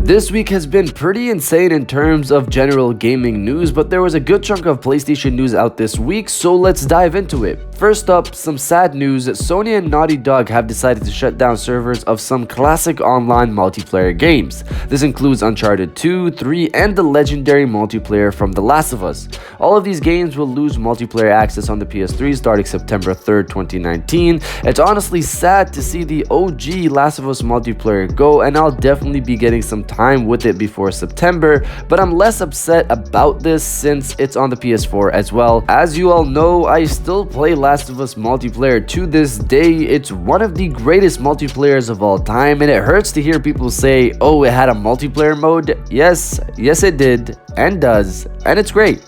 This week has been pretty insane in terms of general gaming news, but there was a good chunk of PlayStation news out this week, so let's dive into it. First up, some sad news. Sony and Naughty Dog have decided to shut down servers of some classic online multiplayer games. This includes Uncharted 2, 3, and the legendary multiplayer from The Last of Us. All of these games will lose multiplayer access on the PS3 starting September 3rd, 2019. It's honestly sad to see the OG Last of Us multiplayer go, and I'll definitely be getting some time with it before September, but I'm less upset about this since it's on the PS4 as well. As you all know, I still play Last of Us multiplayer to this day. It's one of the greatest multiplayers of all time, and it hurts to hear people say, oh, it had a multiplayer mode. Yes it did, and does, and it's great.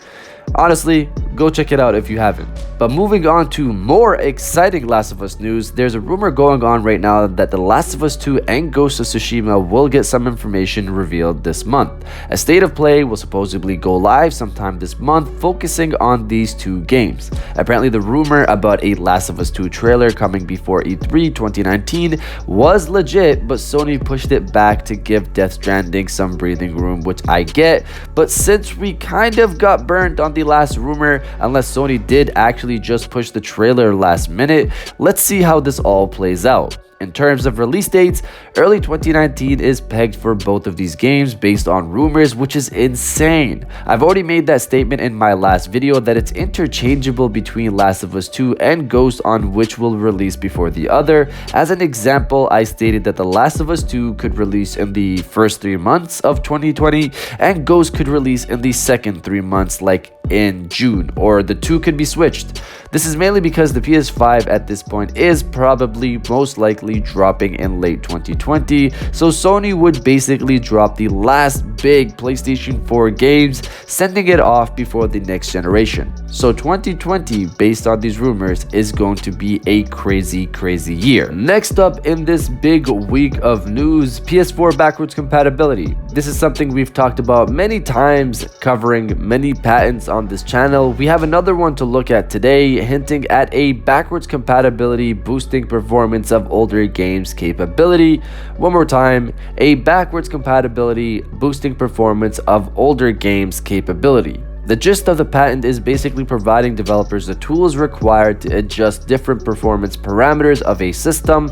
Honestly, go check it out if you haven't. But moving on to more exciting Last of Us news, there's a rumor going on right now that The Last of Us 2 and Ghost of Tsushima will get some information revealed this month. A state of play will supposedly go live sometime this month, focusing on these two games. Apparently, the rumor about a Last of Us 2 trailer coming before E3 2019 was legit, but Sony pushed it back to give Death Stranding some breathing room, which I get. But since we kind of got burnt on the last rumor, unless Sony did actually just push the trailer last minute, let's see how this all plays out. In terms of release dates, early 2019 is pegged for both of these games based on rumors, which is insane. I've already made that statement in my last video that it's interchangeable between Last of Us 2 and Ghost on which will release before the other. As an example, I stated that The Last of Us 2 could release in the first 3 months of 2020 and Ghost could release in the second 3 months, like in June, or the two could be switched. This is mainly because the PS5 at this point is probably most likely dropping in late 2020, so Sony would basically drop the last big PlayStation 4 games, sending it off before the next generation. So 2020, based on these rumors, is going to be a crazy year. Next up in this big week of news, PS4 backwards compatibility. This is something we've talked about many times, covering many patents on this channel. We have another one to look at today, hinting at a backwards compatibility boosting performance of older games capability. One more time, a backwards compatibility boosting performance of older games capability. The gist of the patent is basically providing developers the tools required to adjust different performance parameters of a system,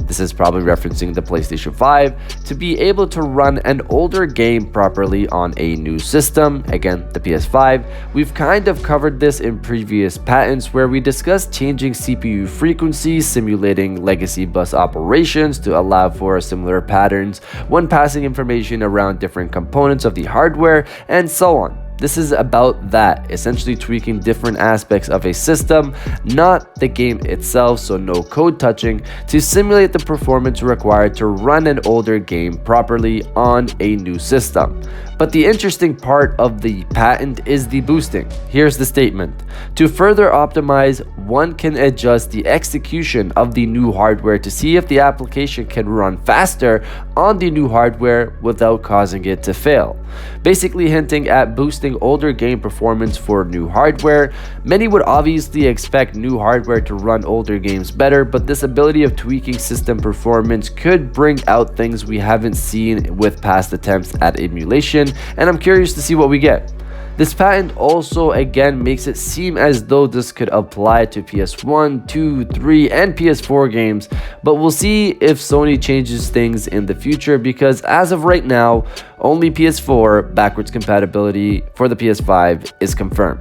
this is probably referencing the PlayStation 5, to be able to run an older game properly on a new system, again the PS5. We've kind of covered this in previous patents where we discussed changing CPU frequency, simulating legacy bus operations to allow for similar patterns when passing information around different components of the hardware, and so on. This is about that, essentially tweaking different aspects of a system, not the game itself, so no code touching, to simulate the performance required to run an older game properly on a new system. But the interesting part of the patent is the boosting. Here's the statement. To further optimize, one can adjust the execution of the new hardware to see if the application can run faster on the new hardware without causing it to fail. Basically hinting at boosting older game performance for new hardware. Many would obviously expect new hardware to run older games better, but this ability of tweaking system performance could bring out things we haven't seen with past attempts at emulation, and I'm curious to see what we get. This patent also again makes it seem as though this could apply to PS1, 2, 3, and PS4 games, but we'll see if Sony changes things in the future, because as of right now, only PS4 backwards compatibility for the PS5 is confirmed.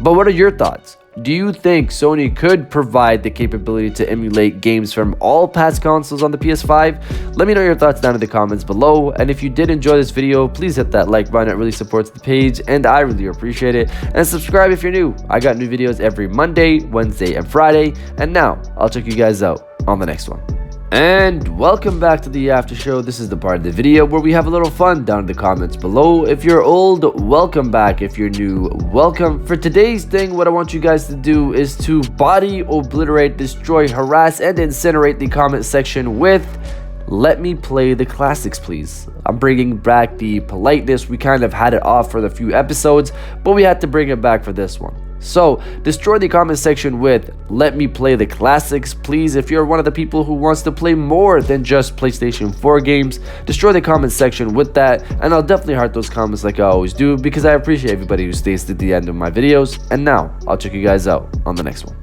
But what are your thoughts? Do you think Sony could provide the capability to emulate games from all past consoles on the PS5? Let me know your thoughts down in the comments below, and if you did enjoy this video, please hit that like button. It really supports the page and I really appreciate it, and subscribe if you're new. I got new videos every Monday, Wednesday, and Friday, and now I'll check you guys out on the next one. And welcome back to the after show. This is the part of the video where we have a little fun down in the comments below. If you're old, welcome back. If you're new, welcome. For today's thing, what I want you guys to do is to body, obliterate, destroy, harass, and incinerate the comment section with "Let me play the classics, please." I'm bringing back the politeness. We kind of had it off for the few episodes, but we had to bring it back for this one. So destroy the comment section with "Let me play the classics, please." If you're one of the people who wants to play more than just PlayStation 4 games, destroy the comment section with that, and I'll definitely heart those comments like I always do, because I appreciate everybody who stays to the end of my videos. And now I'll check you guys out on the next one.